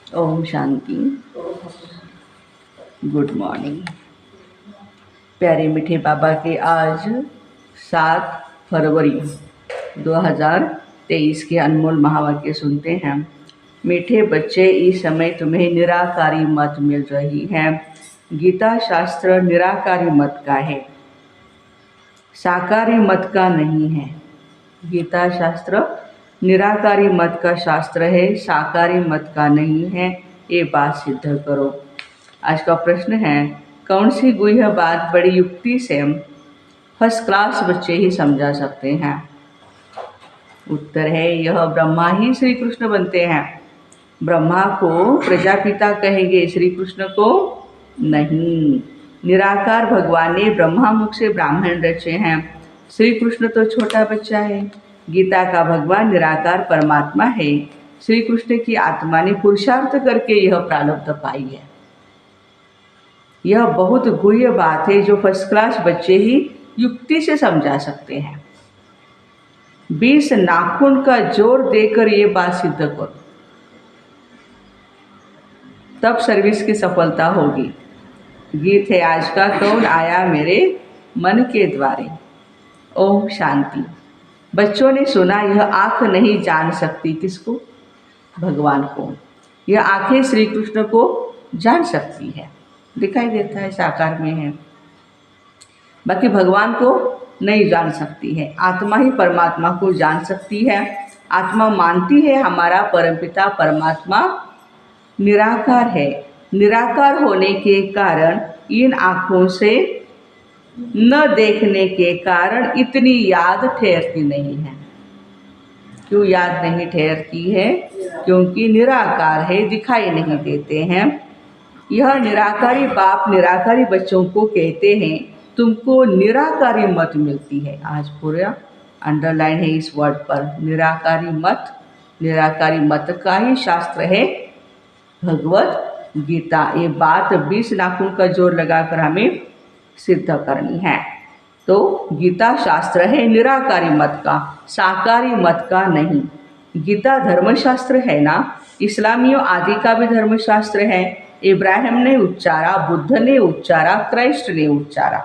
Om Shanti. Good morning. प्यारे मीठे बाबा के आज 7 फरवरी 2023 के अनमोल महावाक्य सुनते हैं। मीठे बच्चे, इस समय तुम्हें निराकारी मत मिल रही है। गीता शास्त्र निराकारी मत का है, साकारी मत का नहीं है। गीता शास्त्र निराकारी मत का शास्त्र है, साकारी मत का नहीं है। ये बात सिद्ध करो। आज का प्रश्न है, कौन सी गुह्य बात बड़ी युक्ति से फर्स्ट क्लास बच्चे ही समझा सकते हैं? उत्तर है, यह ब्रह्मा ही श्री कृष्ण बनते हैं। ब्रह्मा को प्रजापिता कहेंगे, श्री कृष्ण को नहीं। निराकार भगवान ने ब्रह्मा मुख से ब्राह्मण रचे हैं। श्री कृष्ण तो छोटा बच्चा है। गीता का भगवान निराकार परमात्मा है। श्री कृष्ण की आत्मा ने पुरुषार्थ करके यह प्रारब्ध पाई है। यह बहुत गुह्य बात है जो फर्स्ट क्लास बच्चे ही युक्ति से समझा सकते हैं। 20 नाखून का जोर देकर ये बात सिद्ध करो, तब सर्विस की सफलता होगी। गीत है आज का, कौन आया मेरे मन के द्वारे। ओम शांति। बच्चों ने सुना, यह आँख नहीं जान सकती किसको? भगवान को। यह आँखें श्री कृष्ण को जान सकती है, दिखाई देता है, साकार में है, बाकी भगवान को नहीं जान सकती है। आत्मा ही परमात्मा को जान सकती है। आत्मा मानती है हमारा परमपिता परमात्मा निराकार है। निराकार होने के कारण इन आँखों से न देखने के कारण इतनी याद ठहरती नहीं है। क्यों याद नहीं ठहरती है? क्योंकि निराकार है, दिखाई नहीं देते हैं। यह निराकारी बाप निराकारी बच्चों को कहते हैं, तुमको निराकारी मत मिलती है। आज पूरा अंडरलाइन है इस वर्ड पर, निराकारी मत। निराकारी मत का ही शास्त्र है भगवत गीता। ये बात 20 नाखून का जोर लगाकर हमें सिद्ध करनी है। तो गीता शास्त्र है निराकारी मत का, साकारी मत का नहीं। गीता धर्मशास्त्र है ना, इस्लामियों आदि का भी धर्मशास्त्र है। इब्राहिम ने उच्चारा, बुद्ध ने उच्चारा, क्राइस्ट ने उच्चारा,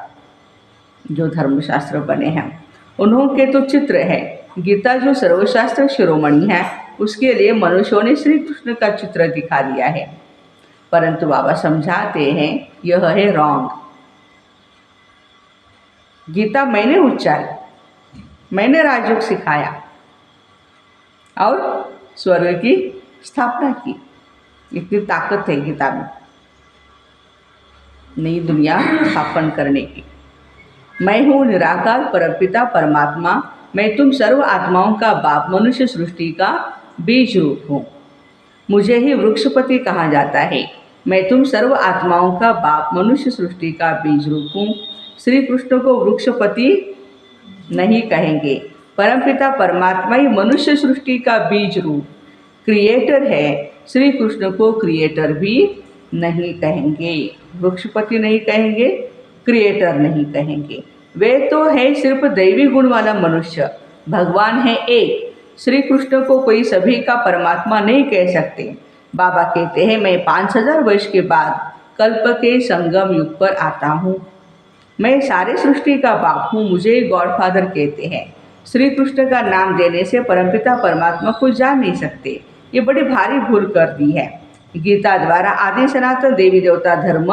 जो धर्मशास्त्र बने हैं उन्होंने तो चित्र है। गीता जो सर्वशास्त्र शिरोमणि है, उसके लिए मनुष्यों ने श्री कृष्ण का चित्र दिखा दिया है। परंतु बाबा समझाते हैं, यह है रॉन्ग। गीता मैंने उच्चारी, मैंने राजयोग सिखाया और स्वर्ग की स्थापना की। इतनी ताकत है गीता में नई दुनिया स्थापन करने की। मैं हूँ निराकार परमपिता परमात्मा। मैं तुम सर्व आत्माओं का बाप, मनुष्य सृष्टि का बीज रूप हूँ। मुझे ही वृक्षपति कहा जाता है। मैं तुम सर्व आत्माओं का बाप, मनुष्य सृष्टि का बीज रूप हूँ। श्री कृष्ण को वृक्षपति नहीं कहेंगे। परमपिता परमात्मा ही मनुष्य सृष्टि का बीज रूप क्रिएटर है। श्री कृष्ण को क्रिएटर भी नहीं कहेंगे, वृक्षपति नहीं कहेंगे, क्रिएटर नहीं कहेंगे। वे तो है सिर्फ दैवी गुण वाला मनुष्य। भगवान है एक। श्री कृष्ण को कोई सभी का परमात्मा नहीं कह सकते। बाबा कहते हैं, मैं 5000 वर्ष के बाद कल्प के संगम युग पर आता हूँ। मैं सारे सृष्टि का बाप हूँ। मुझे गॉडफादर कहते हैं। श्री कृष्ण का नाम देने से परमपिता परमात्मा को जान नहीं सकते। ये बड़ी भारी भूल कर दी है। गीता द्वारा आदि सनातन देवी देवता धर्म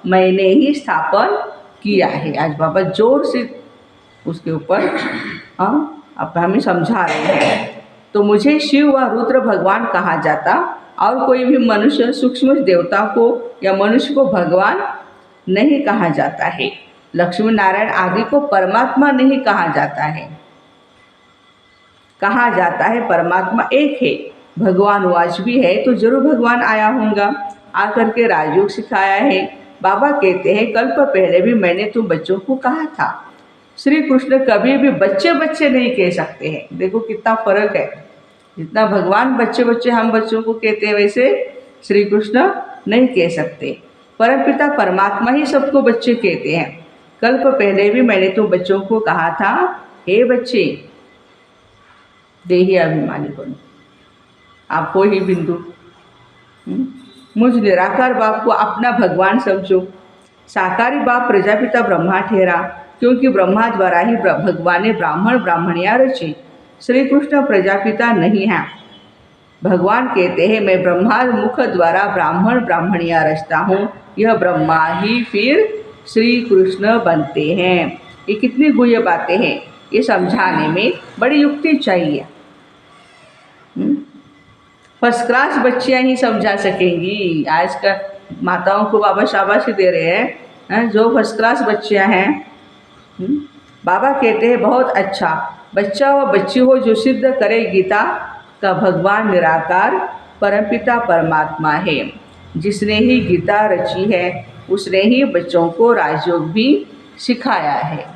मैंने ही स्थापन किया है। आज बाबा जोर से उसके ऊपर अब हमें समझा रहे हैं। तो मुझे शिव व रुद्र भगवान कहा जाता, और कोई भी मनुष्य सूक्ष्म देवता को या मनुष्य को भगवान नहीं कहा जाता है। लक्ष्मी नारायण आदि को परमात्मा नहीं कहा जाता है। कहा जाता है परमात्मा एक है। भगवान वाच भी है तो जरूर भगवान आया होगा, आकर के राजयोग सिखाया है। बाबा कहते हैं, कल्प पहले भी मैंने तुम बच्चों को कहा था। श्री कृष्ण कभी भी बच्चे बच्चे नहीं कह सकते हैं। देखो कितना फर्क है। जितना भगवान बच्चे बच्चे हम बच्चों को कहते हैं, वैसे श्री कृष्ण नहीं कह सकते। परमपिता परमात्मा ही सबको बच्चे कहते हैं। कल्प पहले भी मैंने तुम बच्चों को कहा था, हे बच्चे, देही अभिमानी बनो। आपको ही बिंदु मुझ निराकार बाप को अपना भगवान समझो। साकारी बाप प्रजापिता ब्रह्मा ठहरा, क्योंकि ब्रह्मा द्वारा ही भगवान ने ब्राह्मण ब्राह्मणियाँ रची। श्री कृष्ण प्रजापिता नहीं है। भगवान कहते हैं मैं ब्रह्मा मुख द्वारा ब्राह्मण ब्राह्मणियाँ रचता हूँ, यह ब्रह्मा ही फिर श्री कृष्ण बनते हैं। ये कितनी गुह्य बातें हैं, ये समझाने में बड़ी युक्ति चाहिए। फर्स्ट क्लास बच्चियाँ ही समझा सकेंगी। आज का माताओं को बाबा शाबाशी दे रहे हैं, जो फर्स्ट क्लास बच्चियाँ हैं। बाबा कहते हैं बहुत अच्छा बच्चा व बच्ची हो जो सिद्ध करे गीता का भगवान निराकार परमपिता परमात्मा है। जिसने ही गीता रची है उसने ही बच्चों को राजयोग भी सिखाया है।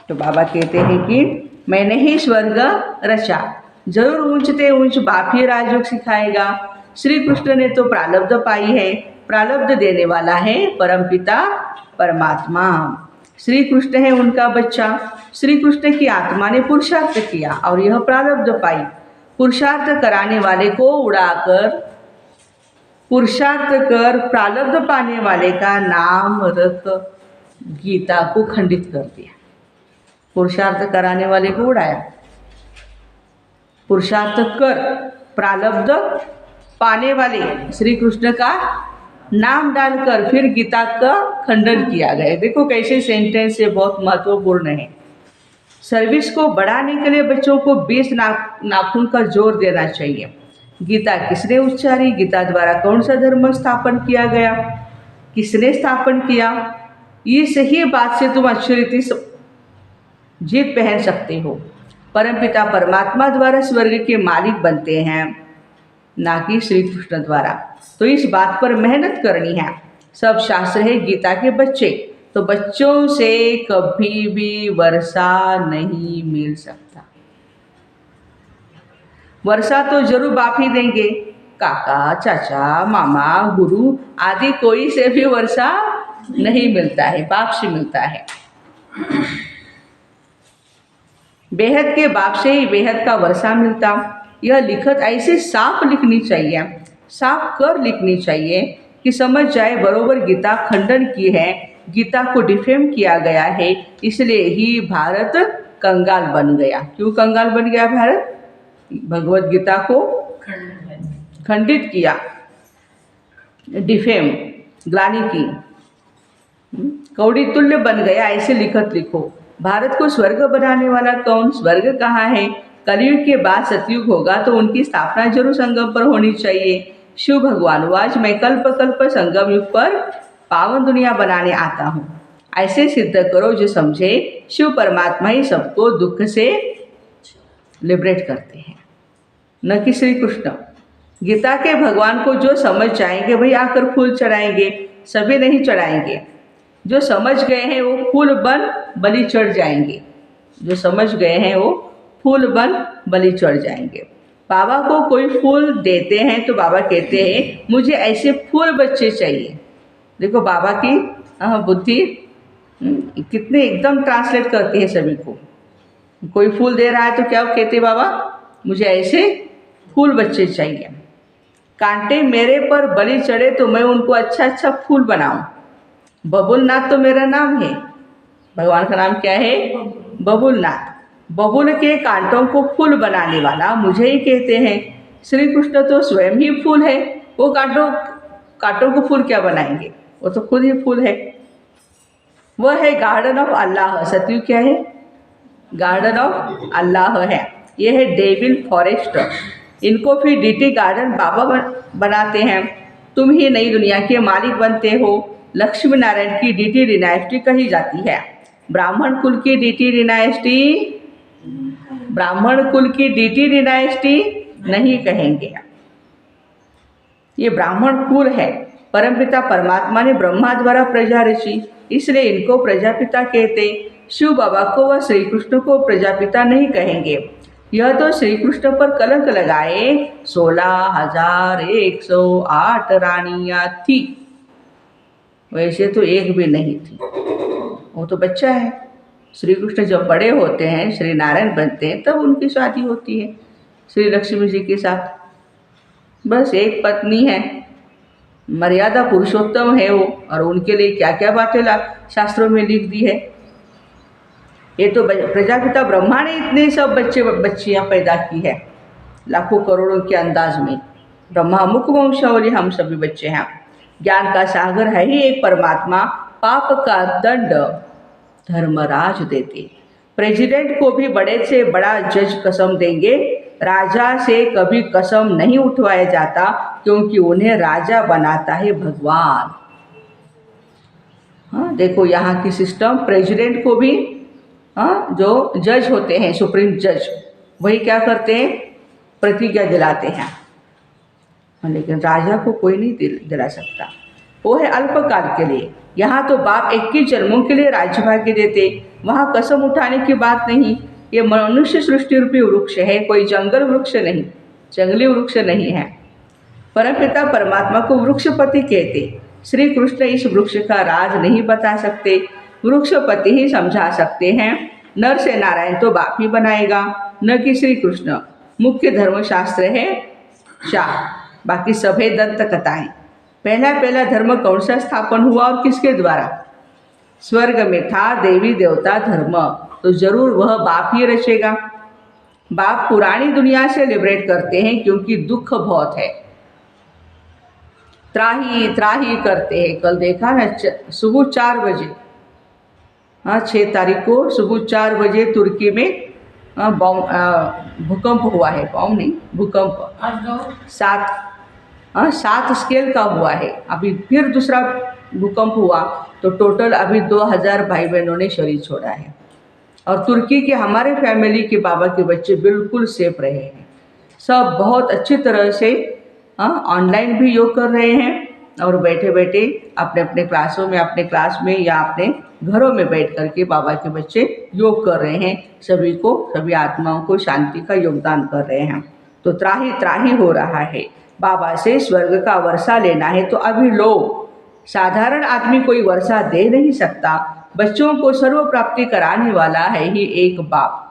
तो बाबा कहते हैं कि मैंने ही स्वर्ग रचा, जरूर ऊंचते ऊंच बाप ही राजयोग सिखाएगा। श्री कृष्ण ने तो प्रारब्ध पाई है, प्रारब्ध देने वाला है परमपिता परमात्मा। श्री कृष्ण है उनका बच्चा। श्री कृष्ण की आत्मा ने पुरुषार्थ किया और यह प्रारब्ध पाई। पुरुषार्थ कराने वाले को उड़ाकर पुरुषार्थ कर प्रारब्ध पाने वाले का नाम रख गीता को खंडित कर दिया। पुरुषार्थ कराने वाले को उड़ाया, पुरुषार्थ कर प्रारब्ध पाने वाले श्री कृष्ण का नाम डालकर फिर गीता का खंडन किया गया। देखो कैसे सेंटेंस ये बहुत महत्वपूर्ण है। सर्विस को बढ़ाने के लिए बच्चों को 20 नाखून का जोर देना चाहिए। गीता किसने उच्चारी, गीता द्वारा कौन सा धर्म स्थापन किया गया, किसने स्थापन किया, ये सही बात से तुम अच्छी रीति जीत पहन सकते हो। परमपिता परमात्मा द्वारा स्वर्ग के मालिक बनते हैं, ना कि श्री कृष्ण द्वारा। तो इस बात पर मेहनत करनी है। सब शास्त्र है गीता के बच्चे, तो बच्चों से कभी भी वर्षा नहीं मिल सकता। वर्षा तो जरूर बाप ही देंगे, काका चाचा मामा गुरु आदि कोई से भी वर्षा नहीं मिलता है, बाप से मिलता है। बेहद के बाप से ही बेहद का वर्षा मिलता। यह लिखत ऐसे साफ लिखनी चाहिए, साफ कर लिखनी चाहिए कि समझ जाए बरोबर गीता खंडन की है, गीता को डिफेम किया गया है, इसलिए ही भारत कंगाल बन गया। क्यों कंगाल बन गया भारत? भगवत गीता को खंडित किया, डिफेम ग्लानि की, कौड़ी तुल्य बन गया। ऐसे लिखत लिखो। भारत को स्वर्ग बनाने वाला कौन? स्वर्ग कहाँ है? कलयुग के बाद सतयुग होगा तो उनकी स्थापना जरूर संगम पर होनी चाहिए। शिव भगवान आज मैं कल्प कल्प संगम युग पर पावन दुनिया बनाने आता हूँ। ऐसे सिद्ध करो जो समझे शिव परमात्मा ही सबको दुख से लिबरेट करते हैं, न कि श्री कृष्ण। गीता के भगवान को जो समझ जाएंगे वही आकर फूल चढ़ाएंगे, सभी नहीं चढ़ाएंगे। जो समझ गए हैं वो फूल बन बलि चढ़ जाएंगे, जो समझ गए हैं वो फूल बन बलि चढ़ जाएंगे। बाबा को कोई फूल देते हैं तो बाबा कहते हैं मुझे ऐसे फूल बच्चे चाहिए। देखो बाबा की बुद्धि कितने एकदम ट्रांसलेट करती है सभी को। कोई फूल दे रहा है तो क्या कहते बाबा? मुझे ऐसे फूल बच्चे चाहिए। कांटे मेरे पर बलि चढ़े तो मैं उनको अच्छा अच्छा फूल बनाऊं। बबुलनाथ तो मेरा नाम है, भगवान का नाम क्या है? बबुलनाथ। बबुल के कांटों को फूल बनाने वाला मुझे ही कहते हैं। श्री कृष्ण तो स्वयं ही फूल है, वो कांटों को फूल क्या बनाएंगे? वो तो खुद ही फूल है। वह है गार्डन ऑफ अल्लाह। सतयुग क्या है? गार्डन ऑफ अल्लाह है। यह है डेविल फॉरेस्ट। इनको फिर डीटी गार्डन बाबा बनाते हैं। तुम ही नई दुनिया के मालिक बनते हो। लक्ष्मी नारायण की डीटी डिनाइस्टी कही जाती है। ब्राह्मण कुल की डीटी डिनाइस्टी, ब्राह्मण कुल की डीटी डिनाइस्टी नहीं कहेंगे। ये ब्राह्मण कुल है। परमपिता परमात्मा ने ब्रह्मा द्वारा प्रजा रची, इसलिए इनको प्रजापिता कहते। शिव बाबा को व श्री कृष्ण को प्रजापिता नहीं कहेंगे। यह तो श्री कृष्ण पर कलंक लगाए 16,108 रानियाँ थी, वैसे तो एक भी नहीं थी। वो तो बच्चा है। श्री कृष्ण जब बड़े होते हैं, श्री नारायण बनते हैं, तब उनकी शादी होती है श्री लक्ष्मी जी के साथ। बस एक पत्नी है, मर्यादा पुरुषोत्तम है वो, और उनके लिए क्या क्या बातें शास्त्रों में लिख दी है। ये तो प्रजापिता ब्रह्मा ने इतने सब बच्चियाँ पैदा की है, लाखों करोड़ों के अंदाज में। ब्रह्मा मुख वंशावली हम सभी बच्चे हैं। ज्ञान का सागर है ही एक परमात्मा, पाप का दंड धर्मराज देते। प्रेसिडेंट को भी बड़े से बड़ा जज कसम देंगे, राजा से कभी कसम नहीं उठवाया जाता, क्योंकि उन्हें राजा बनाता है भगवान। हाँ, देखो यहाँ की सिस्टम, प्रेसिडेंट को भी जो जज होते हैं, सुप्रीम जज, वही क्या करते हैं, प्रतिज्ञा दिलाते हैं। लेकिन राजा को कोई नहीं दिला सकता, वो है अल्पकाल के लिए। यहाँ तो बाप 21 जन्मों के लिए राज्य भाग्य देते, वहाँ कसम उठाने की बात नहीं। ये मनुष्य सृष्टि रूपी वृक्ष है, कोई जंगल वृक्ष नहीं, जंगली वृक्ष नहीं है। परमपिता परमात्मा को वृक्षपति कहते। श्री कृष्ण इस वृक्ष का राज नहीं बता सकते, वृक्षपति ही समझा सकते हैं। नर से नारायण तो बाप ही बनाएगा, न कि श्री कृष्ण। मुख्य धर्मशास्त्र है 4, बाकी सब है दंत कथाएं। पहला धर्म कौन सा स्थापन हुआ और किसके द्वारा? स्वर्ग में था देवी देवता धर्म, तो जरूर वह बाप ही रचेगा। बाप पुरानी दुनिया से लिबरेट करते हैं, क्योंकि दुख बहुत है, त्राही त्राही करते हैं। कल देखा ना, सुबह 4 बजे, 6 तारीख को सुबह 4 बजे तुर्की में भूकंप हुआ है। बॉम्ब नहीं, भूकंप 7 स्केल का हुआ है। अभी फिर दूसरा भूकंप हुआ, तो टोटल अभी 2000 भाई बहनों ने शरीर छोड़ा है। और तुर्की के हमारे फैमिली के बाबा के बच्चे बिल्कुल सेफ रहे हैं, सब बहुत अच्छी तरह से ऑनलाइन भी योग कर रहे हैं, और बैठे बैठे अपने अपने क्लासों में, अपने क्लास में या अपने घरों में बैठ करके बाबा के बच्चे योग कर रहे हैं। सभी आत्माओं को शांति का योगदान कर रहे हैं। तो त्राही त्राही हो रहा है। बाबा से स्वर्ग का वर्षा लेना है तो अभी लो। साधारण आदमी कोई वर्षा दे नहीं सकता, बच्चों को सर्व प्राप्ति कराने वाला है ही एक बाप।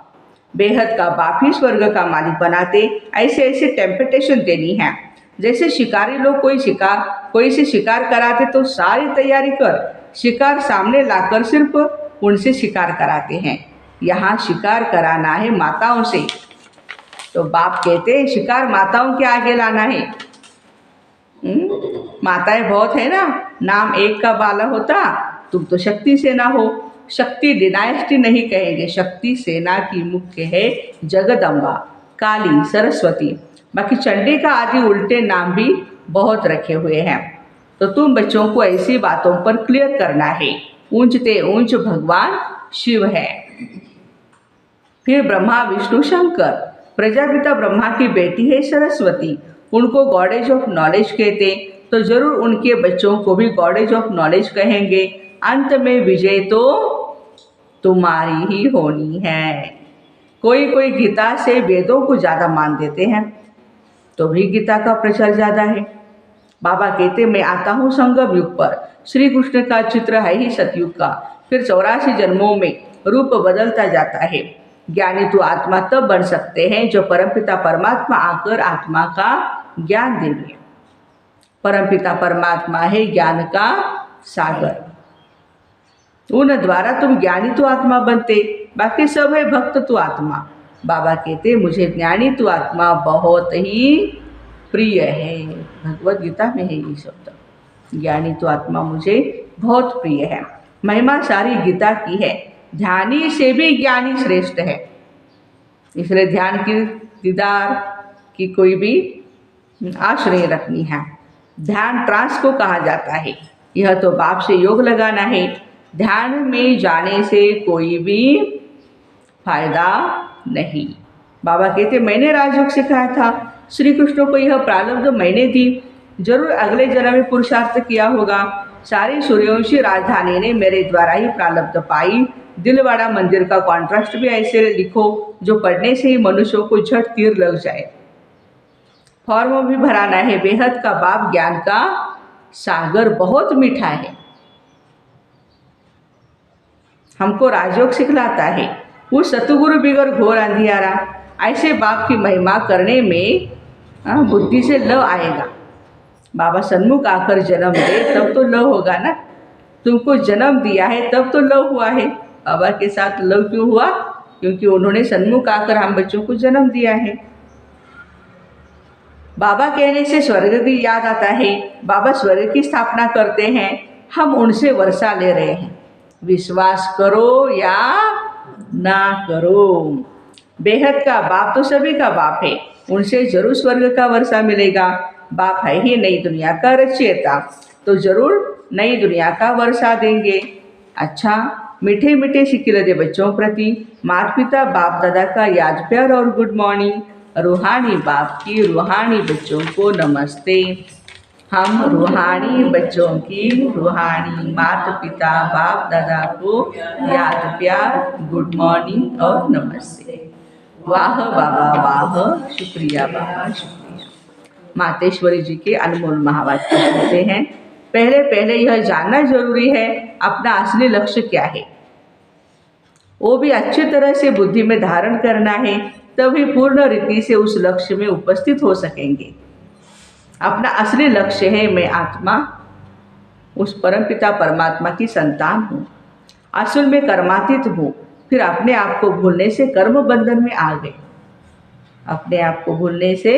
बेहद का बाप ही स्वर्ग का मालिक बनाते। ऐसे ऐसे टेम्पटेशन देनी है। जैसे शिकारी लोग कोई से शिकार कराते तो सारी तैयारी कर शिकार सामने लाकर सिर्फ उनसे शिकार कराते हैं। यहाँ शिकार कराना है माताओं से, तो बाप कहते हैं शिकार माताओं के आगे लाना है। माताएं बहुत है ना, नाम एक का बाला होता, तुम तो शक्ति सेना हो। शक्ति डिनाइस्टी नहीं कहेंगे, शक्ति सेना की मुख्य है जगदम्बा, काली, सरस्वती। बाकी चंडी का आदि उल्टे नाम भी बहुत रखे हुए हैं। तो तुम बच्चों को ऐसी बातों पर क्लियर करना है। ऊंचते ऊंच भगवान शिव है। फिर ब्रह्मा विष्णु शंकर। प्रजापिता ब्रह्मा की बेटी है सरस्वती, उनको गॉडेज ऑफ नॉलेज कहते, तो जरूर उनके बच्चों को भी गॉडेज ऑफ नॉलेज कहेंगे। अंत में विजय तो तुम्हारी ही होनी है। कोई गीता से वेदों को ज़्यादा मान देते हैं, तो भी गीता का प्रचार ज़्यादा है। बाबा कहते मैं आता हूँ संगम युग पर। श्री कृष्ण का चित्र है ही सतयुग का, फिर 84 जन्मों में रूप बदलता जाता है। ज्ञानी तो आत्मा तब बन सकते हैं जो परमपिता परमात्मा आकर आत्मा का ज्ञान देंगे। परमपिता परमात्मा है ज्ञान का सागर, उन द्वारा तुम ज्ञानी तो आत्मा बनते, बाकी सब है भक्त तो आत्मा। बाबा कहते मुझे ज्ञानी तो आत्मा बहुत ही प्रिय है। भगवद गीता में है ये शब्द, ज्ञानी तो आत्मा मुझे बहुत प्रिय है। महिमा सारी गीता की है, ध्यानी से भी ज्ञानी श्रेष्ठ है। इसलिए ध्यान की दीदार की कोई भी आश नहीं रखनी है। ध्यान ट्रांस को कहा जाता है। यह तो बाप से योग लगाना है। ध्यान में जाने से कोई भी फायदा नहीं। बाबा कहते मैंने राजयोग सिखाया था, श्री कृष्ण को यह प्रारब्ध मैंने दी, जरूर अगले जन्म में पुरुषार्थ किया होगा। सारी सूर्यवंशी राजधानी ने मेरे द्वारा ही प्रारब्ध पाई। दिलवाड़ा मंदिर का कॉन्ट्रास्ट भी ऐसे लिखो जो पढ़ने से ही मनुष्यों को झट तीर लग जाए। फॉर्म भी भराना है। बेहद का बाप ज्ञान का सागर बहुत मीठा है, हमको राजयोग सिखलाता है। वो सतगुरु बिगर घोर अंधियारा। ऐसे बाप की महिमा करने में हाँ, बुद्धि से ल आएगा। बाबा सन्मुख आकर जन्म दे तब तो ल होगा ना। तुमको जन्म दिया है तब तो ल हुआ है। बाबा के साथ ल क्यों हुआ? क्योंकि उन्होंने सन्मुख आकर हम बच्चों को जन्म दिया है। बाबा कहने से स्वर्ग की याद आता है। बाबा स्वर्ग की स्थापना करते हैं, हम उनसे वर्षा ले रहे हैं। विश्वास करो या ना करो, बेहद का बाप तो सभी का बाप है, उनसे जरूर स्वर्ग का वर्षा मिलेगा। बाप है ही नई दुनिया का रचयिता, तो जरूर नई दुनिया का वर्षा देंगे। अच्छा, मीठे मीठे सिक्के दे बच्चों प्रति माता पिता बाप दादा का याद प्यार और गुड मॉर्निंग। रूहानी बाप की रूहानी बच्चों को नमस्ते। हम रूहानी बच्चों की रूहानी माता पिता बाप दादा को याद प्यार गुड मॉर्निंग और नमस्ते। वाह बाबा वाह, शुक्रिया बाबा शुक्रिया। मातेश्वरी जी के अनमोल महावाक्य होते हैं। पहले पहले यह जानना जरूरी है अपना असली लक्ष्य क्या है, वो भी अच्छी तरह से बुद्धि में धारण करना है, तभी पूर्ण रीति से उस लक्ष्य में उपस्थित हो सकेंगे। अपना असली लक्ष्य है मैं आत्मा उस परमपिता परमात्मा की संतान हूँ, असल में कर्मातीत हूँ। फिर अपने आप को भूलने से कर्म बंधन में आ गए, अपने आप को भूलने से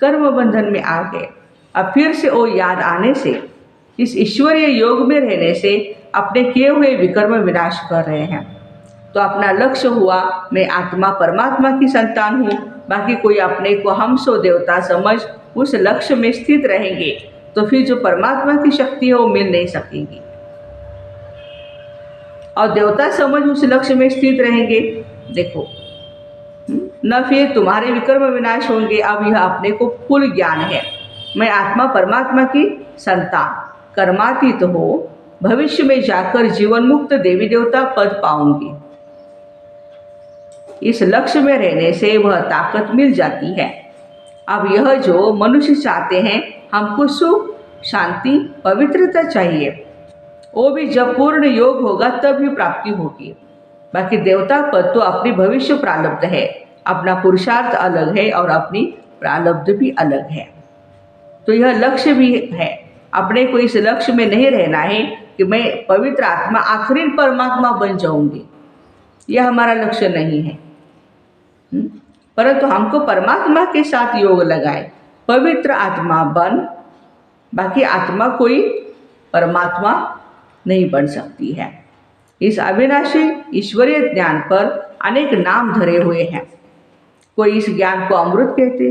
कर्म बंधन में आ गए। अब फिर से वो याद आने से, इस ईश्वरीय योग में रहने से अपने किए हुए विकर्म विनाश कर रहे हैं। तो अपना लक्ष्य हुआ मैं आत्मा परमात्मा की संतान हूँ। बाकी कोई अपने को हम सो देवता समझ उस लक्ष्य में स्थित रहेंगे, तो फिर जो परमात्मा की शक्ति है वो मिल नहीं सकेगी। और देवता समझ उस लक्ष्य में स्थित रहेंगे, देखो न फिर तुम्हारे विकर्म विनाश होंगे। अब यह अपने को फुल ज्ञान है, मैं आत्मा परमात्मा की संतान, कर्मातीत हो, भविष्य में जाकर जीवन मुक्त देवी देवता पद पाऊंगी। इस लक्ष्य में रहने से वह ताकत मिल जाती है। अब यह जो मनुष्य चाहते हैं, हमको सुख शांति पवित्रता चाहिए, वो भी जब पूर्ण योग होगा तब ही प्राप्ति होगी। बाकी देवता पद तो अपनी भविष्य प्रारब्ध है, अपना पुरुषार्थ अलग है और अपनी प्रारब्ध भी अलग है। तो यह लक्ष्य भी है, अपने को इस लक्ष्य में नहीं रहना है कि मैं पवित्र आत्मा आखिरी परमात्मा बन जाऊंगी, यह हमारा लक्ष्य नहीं है। परंतु हमको परमात्मा के साथ योग लगाए, पवित्र आत्मा बन, बाकी आत्मा कोई परमात्मा नहीं बन सकती है। इस अविनाशी ईश्वरीय ज्ञान पर अनेक नाम धरे हुए हैं। कोई इस ज्ञान को अमृत कहते,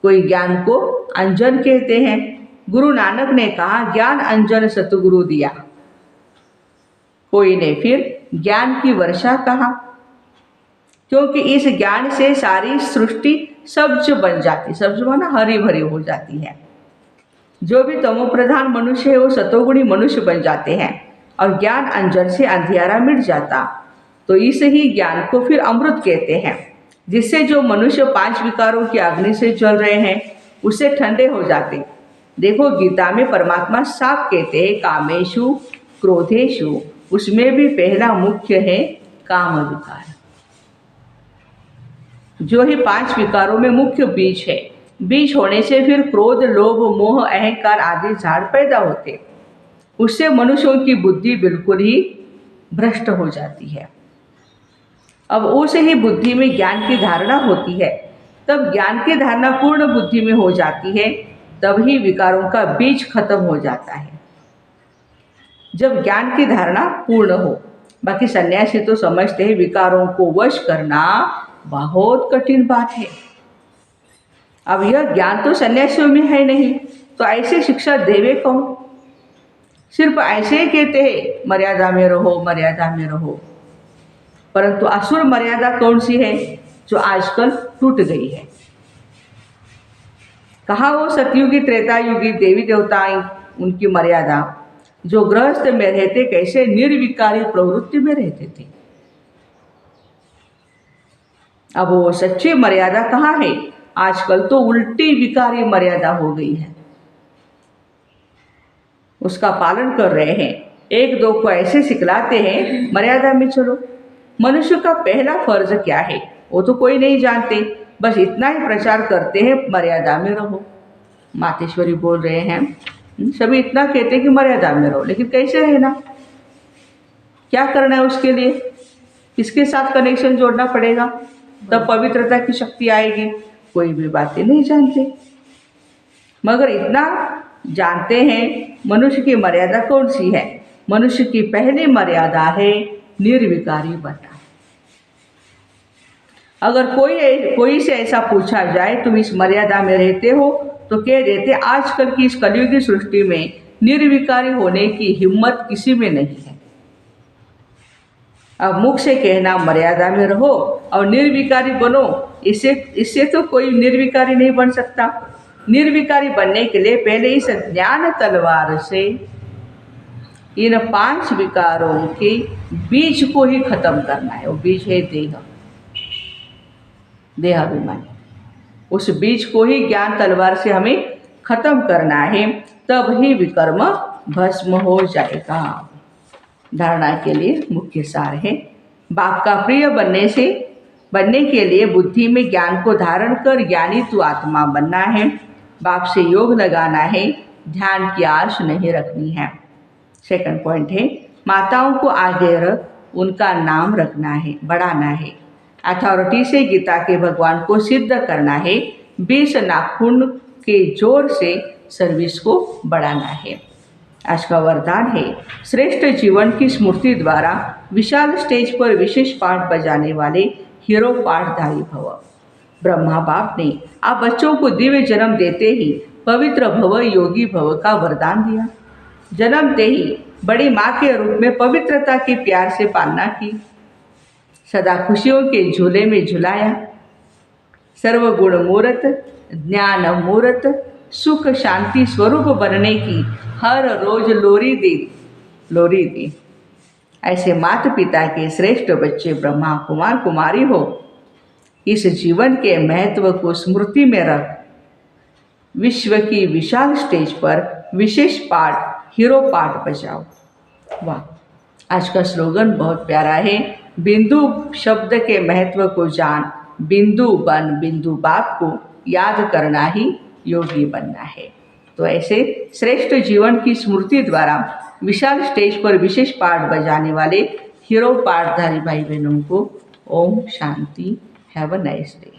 कोई ज्ञान को अंजन कहते हैं। गुरु नानक ने कहा ज्ञान अंजन सतगुरु दिया। कोई ने फिर ज्ञान की वर्षा कहा, क्योंकि इस ज्ञान से सारी सृष्टि सब्ज बन जाती, सब्ज माना हरी भरी हो जाती है। जो भी तमो प्रधान मनुष्य है वो सतोगुणी मनुष्य बन जाते हैं, और ज्ञान अंजन से अंधियारा मिट जाता। तो इस ही ज्ञान को फिर अमृत कहते हैं, जिससे जो मनुष्य 5 विकारों की अग्नि से जल रहे हैं उससे ठंडे हो जाते। देखो गीता में परमात्मा साफ कहते हैं कामेशु क्रोधेशु, उसमें भी पहला मुख्य है काम विकार, जो ही 5 विकारों में मुख्य बीज है। बीज होने से फिर क्रोध लोभ मोह अहंकार आदि झाड़ पैदा होते, उससे मनुष्यों की बुद्धि बिल्कुल ही भ्रष्ट हो जाती है। अब उस ही बुद्धि में ज्ञान की धारणा होती है, तब ज्ञान की धारणा पूर्ण बुद्धि में हो जाती है, तब ही विकारों का बीज खत्म हो जाता है, जब ज्ञान की धारणा पूर्ण हो। बाकी सन्यासी तो समझते हैं विकारों को वश करना बहुत कठिन बात है। अब यह ज्ञान तो सन्यासियों में है नहीं, तो ऐसे शिक्षा देवे कौन? सिर्फ ऐसे ही कहते हैं मर्यादा में रहो मर्यादा में रहो, परंतु असुर मर्यादा कौन सी है जो आजकल टूट गई है? कहाँ वो सतयुगी त्रेता युगी देवी देवता उनकी मर्यादा, जो गृहस्थ में रहते कैसे निर्विकारी प्रवृत्ति में रहते थे। अब वो सच्ची मर्यादा कहाँ है? आजकल तो उल्टी विकारी मर्यादा हो गई है, उसका पालन कर रहे हैं। एक दो को ऐसे सिखलाते हैं मर्यादा में चलो। मनुष्य का पहला फर्ज क्या है वो तो कोई नहीं जानते, बस इतना ही प्रचार करते हैं, मर्यादा में रहो। मातेश्वरी बोल रहे हैं, सभी इतना कहते हैं कि मर्यादा में रहो, लेकिन कैसे रहना, क्या करना है उसके लिए, किसके साथ कनेक्शन जोड़ना पड़ेगा, तब पवित्रता की शक्ति आएगी। कोई भी बातें नहीं जानते, मगर इतना जानते हैं मनुष्य की मर्यादा कौन सी है। मनुष्य की पहली मर्यादा है निर्विकारी बनना। अगर कोई से ऐसा पूछा जाए तुम इस मर्यादा में रहते हो, तो कह देते आजकल की इस कलयुगी सृष्टि में निर्विकारी होने की हिम्मत किसी में नहीं है। अब मुख से कहना मर्यादा में रहो और निर्विकारी बनो, इससे तो कोई निर्विकारी नहीं बन सकता। निर्विकारी बनने के लिए पहले इस ज्ञान तलवार से इन 5 विकारों के बीज को ही खत्म करना है। वो बीज है देहाभिमानी। उस बीज को ही ज्ञान तलवार से हमें खत्म करना है, तब ही विकर्म भस्म हो जाएगा। धारणा के लिए मुख्य सार है, बाप का प्रिय बनने के लिए बुद्धि में ज्ञान को धारण कर ज्ञानी तू आत्मा बनना है। बाप से योग लगाना है, ध्यान की आश नहीं रखनी है। सेकंड पॉइंट है, माताओं को आगे रख उनका नाम रखना है, बढ़ाना है। अथॉरिटी से गीता के भगवान को सिद्ध करना है। 20 नाखून के जोर से सर्विस को बढ़ाना है। आज का वरदान है, श्रेष्ठ जीवन की स्मृति द्वारा विशाल स्टेज पर विशेष पाठ बजाने वाले हीरो पाठधारी भव। ब्रह्मा बाप ने आप बच्चों को दिव्य जन्म देते ही पवित्र भव योगी भव का वरदान दिया। जन्मते ही बड़ी माँ के रूप में पवित्रता के प्यार से पालना की, सदा खुशियों के झूले में झुलाया। सर्वगुण मूर्त, ज्ञान मूर्त, सुख शांति स्वरूप बनने की हर रोज लोरी दी। ऐसे माता पिता के श्रेष्ठ बच्चे ब्रह्मा कुमार कुमारी हो। इस जीवन के महत्व को स्मृति में रख विश्व की विशाल स्टेज पर विशेष पाठ हीरो पाठ बजाओ। वाह, आज का स्लोगन बहुत प्यारा है, बिंदु शब्द के महत्व को जान, बिंदु बन, बिंदु बाप को याद करना ही योगी बनना है। तो ऐसे श्रेष्ठ जीवन की स्मृति द्वारा विशाल स्टेज पर विशेष पाठ बजाने वाले हीरो पाठधारी भाई बहनों को ओम शांति। Have a nice day.